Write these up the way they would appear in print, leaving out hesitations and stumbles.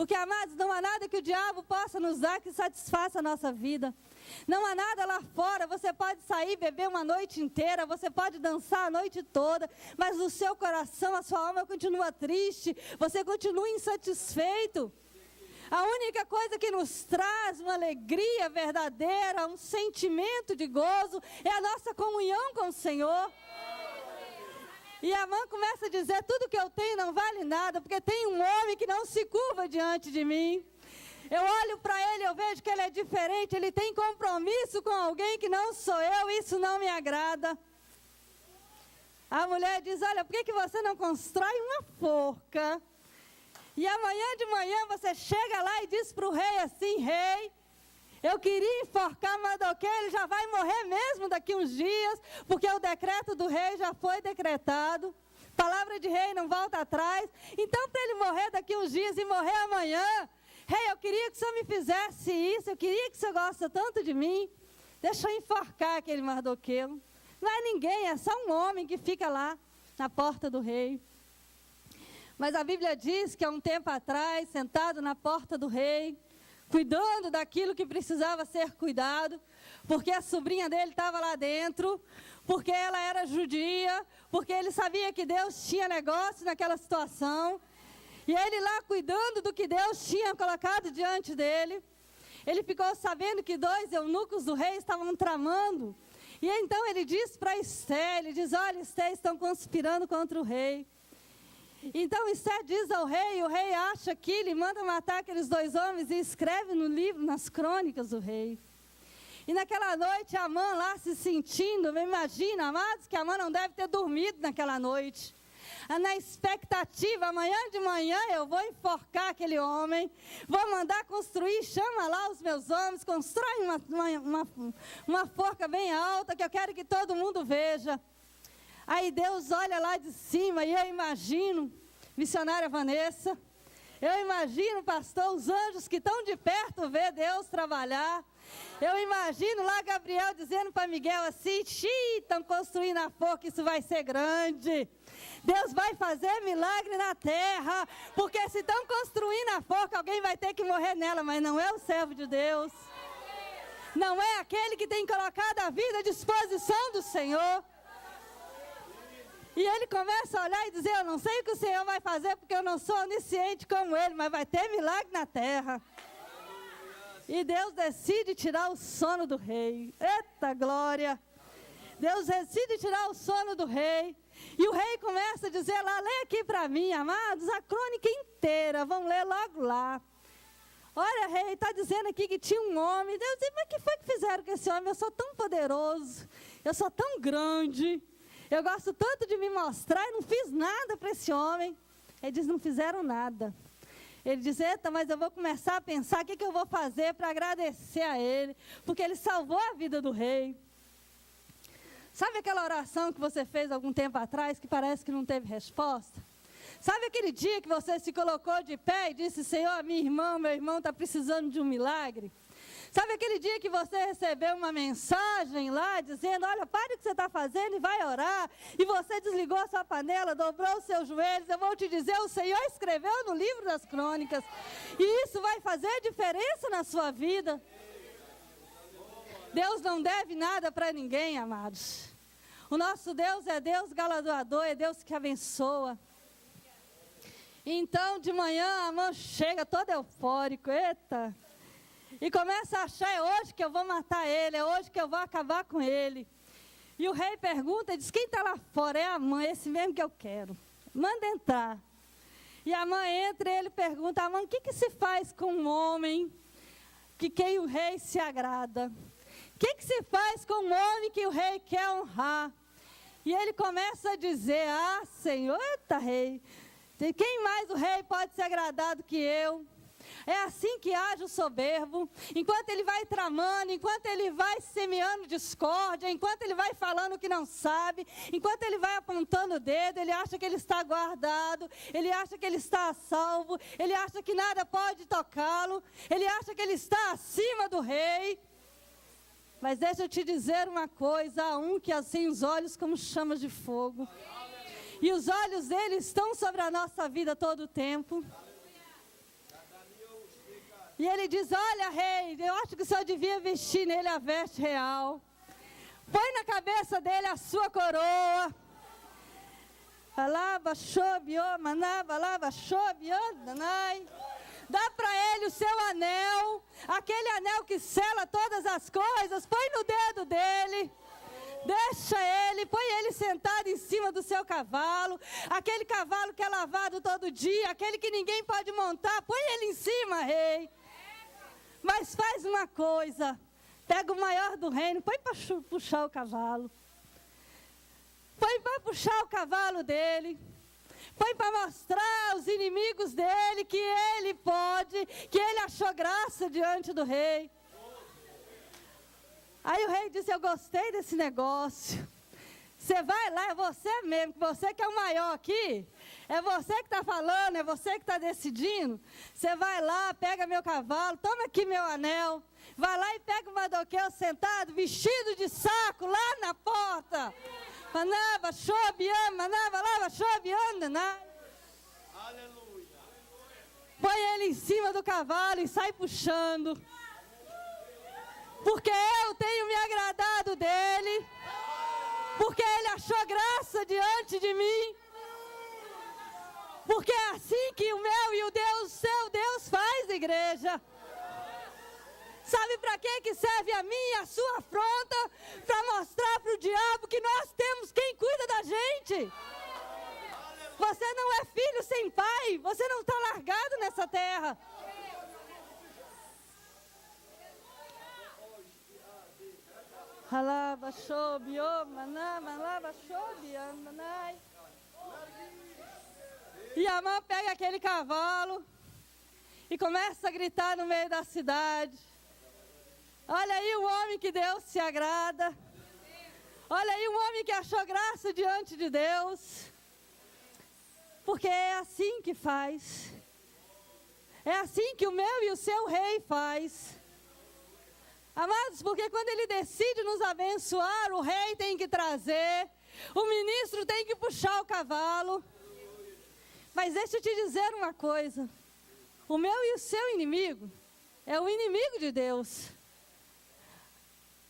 Porque, amados, não há nada que o diabo possa nos dar que satisfaça a nossa vida. Não há nada lá fora. Você pode sair, beber uma noite inteira, você pode dançar a noite toda, mas no seu coração, a sua alma continua triste, você continua insatisfeito. A única coisa que nos traz uma alegria verdadeira, um sentimento de gozo, é a nossa comunhão com o Senhor. E Amã começa a dizer, tudo que eu tenho não vale nada, porque tem um homem que não se curva diante de mim. Eu olho para ele, eu vejo que ele é diferente, ele tem compromisso com alguém que não sou eu, isso não me agrada. A mulher diz, olha, por que você não constrói uma forca? E amanhã de manhã você chega lá e diz para o rei assim, rei, eu queria enforcar Mardoqueu, ele já vai morrer mesmo daqui uns dias, porque o decreto do rei já foi decretado. Palavra de rei não volta atrás. Então, para ele morrer daqui uns dias e morrer amanhã, rei, eu queria que o senhor me fizesse isso, eu queria que o senhor gosta tanto de mim. Deixa eu enforcar aquele Mardoqueu. Não é ninguém, é só um homem que fica lá na porta do rei. Mas a Bíblia diz que há um tempo atrás, sentado na porta do rei, cuidando daquilo que precisava ser cuidado, porque a sobrinha dele estava lá dentro, porque ela era judia, porque ele sabia que Deus tinha negócio naquela situação, e ele lá cuidando do que Deus tinha colocado diante dele, ele ficou sabendo que 2 eunucos do rei estavam tramando, e então ele diz para Esté, ele diz, olha Esté, estão conspirando contra o rei. Então Esté diz ao rei, o rei acha que ele manda matar aqueles 2 homens e escreve no livro, nas crônicas do rei. E naquela noite Amã lá se sentindo, imagina, amados, que Amã não deve ter dormido naquela noite. Na expectativa, amanhã de manhã eu vou enforcar aquele homem, vou mandar construir, chama lá os meus homens, constrói uma forca bem alta que eu quero que todo mundo veja. Aí Deus olha lá de cima e eu imagino, missionária Vanessa, eu imagino, pastor, os anjos que estão de perto ver Deus trabalhar. Eu imagino lá Gabriel dizendo para Miguel assim, estão construindo a forca, isso vai ser grande. Deus vai fazer milagre na terra, porque se estão construindo a forca, alguém vai ter que morrer nela, mas não é o servo de Deus. Não é aquele que tem colocado a vida à disposição do Senhor. E ele começa a olhar e dizer, eu não sei o que o Senhor vai fazer, porque eu não sou onisciente como ele, mas vai ter milagre na terra. E Deus decide tirar o sono do rei. Eita glória! Deus decide tirar o sono do rei. E o rei começa a dizer lá, lê aqui para mim, amados, a crônica inteira, vamos ler logo lá. Olha, rei, está dizendo aqui que tinha um homem. Deus diz, mas o que foi que fizeram com esse homem? Eu sou tão poderoso, eu sou tão grande. Eu gosto tanto de me mostrar e não fiz nada para esse homem. Ele diz, não fizeram nada. Ele diz, eita, mas eu vou começar a pensar o que eu vou fazer para agradecer a ele, porque ele salvou a vida do rei. Sabe aquela oração que você fez algum tempo atrás, que parece que não teve resposta? Sabe aquele dia que você se colocou de pé e disse, Senhor, minha irmã, meu irmão está precisando de um milagre? Sabe aquele dia que você recebeu uma mensagem lá, dizendo, olha, pare o que você está fazendo e vai orar, e você desligou a sua panela, dobrou os seus joelhos, eu vou te dizer, o Senhor escreveu no livro das crônicas, e isso vai fazer diferença na sua vida. Deus não deve nada para ninguém, amados. O nosso Deus é Deus galardoador, é Deus que abençoa. Então, de manhã, a mão chega todo eufórico, eita, e começa a achar, é hoje que eu vou matar ele, é hoje que eu vou acabar com ele. E o rei pergunta, diz, quem está lá fora? É a mãe, esse mesmo que eu quero. Manda entrar. E a mãe entra e ele pergunta, a mãe, o que se faz com um homem que quem o rei se agrada? O que se faz com um homem que o rei quer honrar? E ele começa a dizer, ah, Senhor, eita rei, quem mais o rei pode se agradar do que eu? É assim que age o soberbo, enquanto ele vai tramando, enquanto ele vai semeando discórdia, enquanto ele vai falando que não sabe, enquanto ele vai apontando o dedo, ele acha que ele está guardado, ele acha que ele está a salvo, ele acha que nada pode tocá-lo, ele acha que ele está acima do rei. Mas deixa eu te dizer uma coisa, há um que assim os olhos como chamas de fogo, e os olhos dele estão sobre a nossa vida todo o tempo. E ele diz, olha, rei, eu acho que o senhor devia vestir nele a veste real. Põe na cabeça dele a sua coroa. Alaba, shobiô, manaba, alaba, shobiô, danai. Dá para ele o seu anel, aquele anel que sela todas as coisas, põe no dedo dele. Deixa ele, põe ele sentado em cima do seu cavalo, aquele cavalo que é lavado todo dia, aquele que ninguém pode montar, põe ele em cima, rei. Mas faz uma coisa, pega o maior do reino, põe para puxar o cavalo. Põe para puxar o cavalo dele. Põe para mostrar aos inimigos dele que ele pode, que ele achou graça diante do rei. Aí o rei disse, eu gostei desse negócio. Você vai lá, é você mesmo, você que é o maior aqui. É você que está falando, é você que está decidindo. Você vai lá, pega meu cavalo, toma aqui meu anel. Vai lá e pega o Mardoqueu sentado, vestido de saco, lá na porta. Manava, shobiam, manava, lava, shobiam, danai. Aleluia. Põe ele em cima do cavalo e sai puxando. Porque eu tenho me agradado dele. Porque ele achou graça diante de mim. Porque é assim que o meu e o seu Deus faz, igreja. Sabe para que serve a minha e a sua afronta? Para mostrar para o diabo que nós temos quem cuida da gente. Você não é filho sem pai. Você não está largado nessa terra. Alaba, shobiô, manama, alaba, shobiô, manai. E Amã pega aquele cavalo e começa a gritar no meio da cidade. Olha aí o homem que Deus se agrada. Olha aí o homem que achou graça diante de Deus. Porque é assim que faz. É assim que o meu e o seu rei faz. Amados, porque quando ele decide nos abençoar, o rei tem que trazer, o ministro tem que puxar o cavalo. Mas deixa eu te dizer uma coisa. O meu e o seu inimigo é o inimigo de Deus.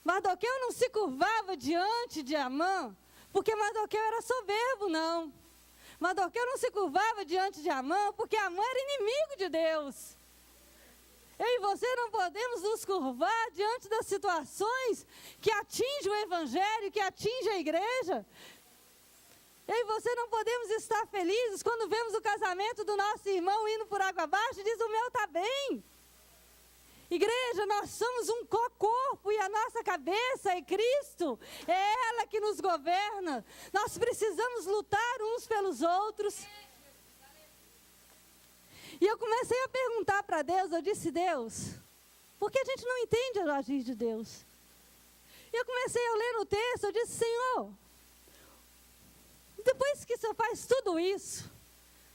Mardoqueu não se curvava diante de Amã, porque Mardoqueu era soberbo, não. Mardoqueu não se curvava diante de Amã, porque Amã era inimigo de Deus. Eu e você não podemos nos curvar diante das situações que atingem o evangelho, que atingem a igreja. Eu e você não podemos estar felizes quando vemos o casamento do nosso irmão indo por água abaixo e diz, o meu está bem. Igreja, nós somos um corpo e a nossa cabeça é Cristo. É ela que nos governa. Nós precisamos lutar uns pelos outros. E eu comecei a perguntar para Deus, eu disse, Deus, por que a gente não entende o agir de Deus? E eu comecei a ler no texto, eu disse, Senhor, depois que o Senhor faz tudo isso,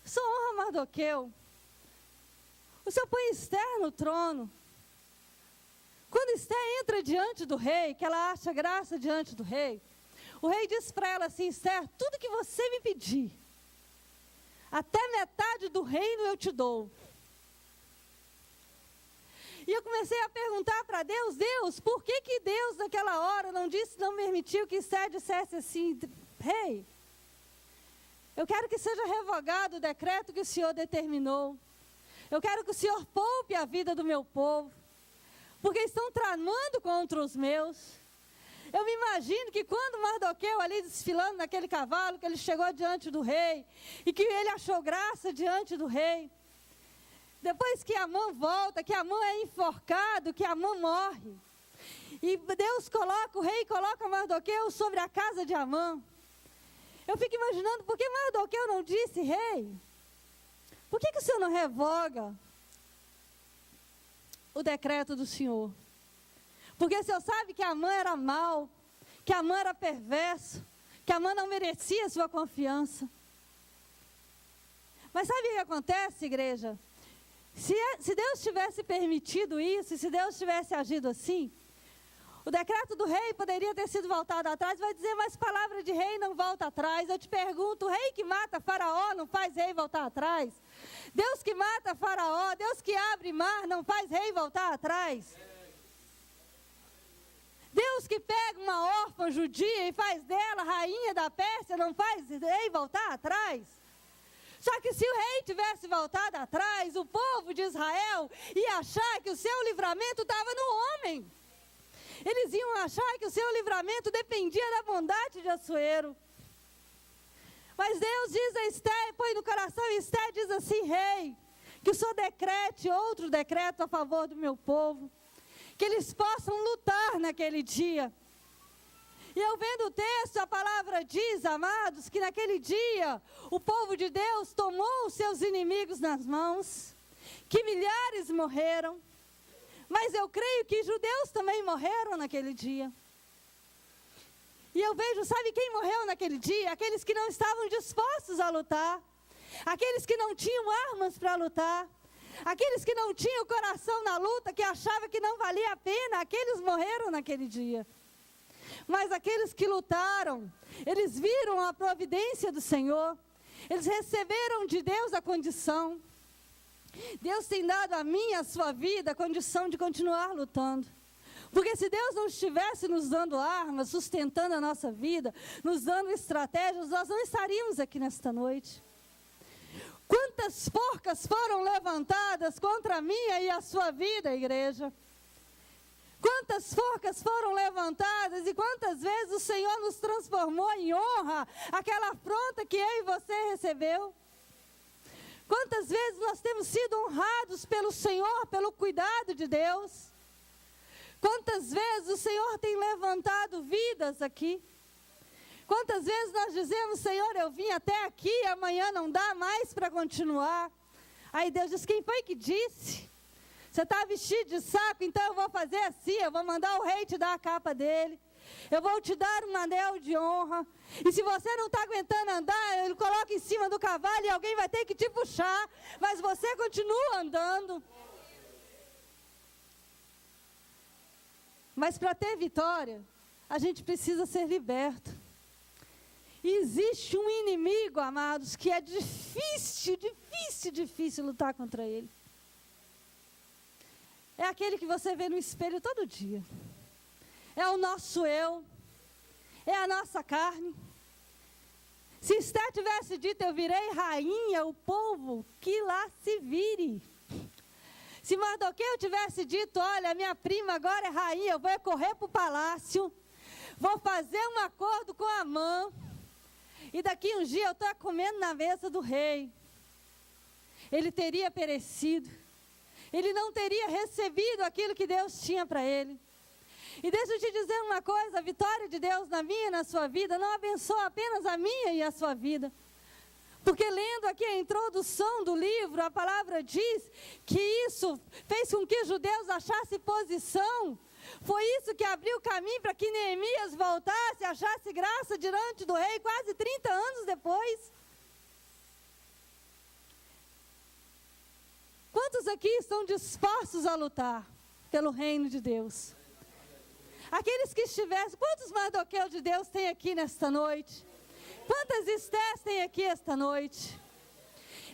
o Senhor honra Mardoqueu, o Senhor põe Esther no trono. Quando Esther entra diante do rei, que ela acha graça diante do rei, o rei diz para ela assim, Esther, tudo que você me pedir, até metade do reino eu te dou. E eu comecei a perguntar para Deus, Deus, por que Deus naquela hora não permitiu que Esther dissesse assim, rei, eu quero que seja revogado o decreto que o Senhor determinou. Eu quero que o Senhor poupe a vida do meu povo, porque estão tramando contra os meus. Eu me imagino que quando Mardoqueu ali desfilando naquele cavalo, que ele chegou diante do rei, e que ele achou graça diante do rei, depois que Amã volta, que Amã é enforcado, que Amã morre, e Deus coloca, o rei coloca Mardoqueu sobre a casa de Amã. Eu fico imaginando, por que Mardoqueu não disse, rei, por que o senhor não revoga o decreto do Senhor? Porque o Senhor sabe que Amã era mau, que Amã era perverso, que Amã não merecia a sua confiança. Mas sabe o que acontece, igreja? Se Deus tivesse permitido isso, se Deus tivesse agido assim, O decreto do rei poderia ter sido voltado atrás, vai dizer, mas palavra de rei não volta atrás. Eu te pergunto, o rei que mata Faraó não faz rei voltar atrás? Deus que mata Faraó, Deus que abre mar, não faz rei voltar atrás? Deus que pega uma órfã judia e faz dela rainha da Pérsia, não faz rei voltar atrás? Só que se o rei tivesse voltado atrás, o povo de Israel ia achar que o seu livramento estava no homem. Eles iam achar que o seu livramento dependia da bondade de Assuero. Mas Deus diz a Esté, põe no coração, Esté diz assim, rei, que o Senhor decrete outro decreto a favor do meu povo, que eles possam lutar naquele dia. E eu vendo o texto, a palavra diz, amados, que naquele dia o povo de Deus tomou os seus inimigos nas mãos, que milhares morreram, mas eu creio que judeus também morreram naquele dia. E eu vejo, sabe quem morreu naquele dia? Aqueles que não estavam dispostos a lutar, aqueles que não tinham armas para lutar, aqueles que não tinham o coração na luta, que achavam que não valia a pena, aqueles morreram naquele dia. Mas aqueles que lutaram, eles viram a providência do Senhor, eles receberam de Deus a condição. Deus tem dado a mim e a sua vida a condição de continuar lutando. Porque se Deus não estivesse nos dando armas, sustentando a nossa vida, nos dando estratégias, nós não estaríamos aqui nesta noite. Quantas forcas foram levantadas contra a minha e a sua vida, igreja? Quantas forcas foram levantadas e quantas vezes o Senhor nos transformou em honra, aquela afronta que eu e você recebeu? Quantas vezes nós temos sido honrados pelo Senhor, pelo cuidado de Deus? Quantas vezes o Senhor tem levantado vidas aqui? Quantas vezes nós dizemos, Senhor, eu vim até aqui, amanhã não dá mais para continuar. Aí Deus diz, quem foi que disse? Você está vestido de saco, então eu vou fazer assim, eu vou mandar o rei te dar a capa dele. Eu vou te dar um anel de honra. E se você não está aguentando andar, ele coloca em cima do cavalo e alguém vai ter que te puxar. Mas você continua andando. Mas para ter vitória, a gente precisa ser liberto. E existe um inimigo, amados, que é difícil lutar contra ele. É aquele que você vê no espelho todo dia. É o nosso eu. É a nossa carne. Se Esté tivesse dito, eu virei rainha, o povo que lá se vire. Se Mardoqueu tivesse dito, olha, minha prima agora é rainha, eu vou correr para o palácio, vou fazer um acordo com Amã, e daqui um dia eu estou comendo na mesa do rei. Ele teria perecido. Ele não teria recebido aquilo que Deus tinha para ele. E deixa eu te dizer uma coisa, a vitória de Deus na minha e na sua vida não abençoa apenas a minha e a sua vida. Porque lendo aqui a introdução do livro, a palavra diz que isso fez com que os judeus achassem posição. Foi isso que abriu o caminho para que Neemias voltasse, achasse graça diante do rei quase 30 anos depois. Quantos aqui estão dispostos a lutar pelo reino de Deus? Aqueles que estivessem, quantos Mardoqueu de Deus tem aqui nesta noite? Quantas Estés tem aqui esta noite?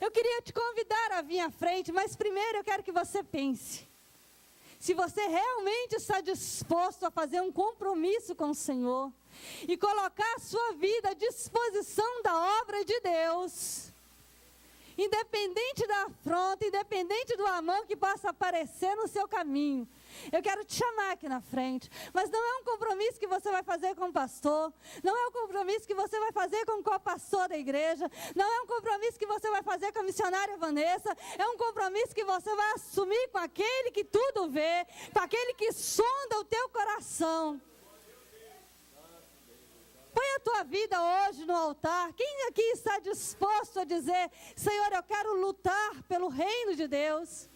Eu queria te convidar a vir à frente, mas primeiro eu quero que você pense. Se você realmente está disposto a fazer um compromisso com o Senhor e colocar a sua vida à disposição da obra de Deus, independente da afronta, independente do Amã que possa aparecer no seu caminho, eu quero te chamar aqui na frente. Mas não é um compromisso que você vai fazer com o pastor, não é um compromisso que você vai fazer com o co-pastor da igreja, não é um compromisso que você vai fazer com a missionária Vanessa, é um compromisso que você vai assumir com aquele que tudo vê, com aquele que sonda o teu coração. Põe a tua vida hoje no altar. Quem aqui está disposto a dizer, Senhor, eu quero lutar pelo reino de Deus?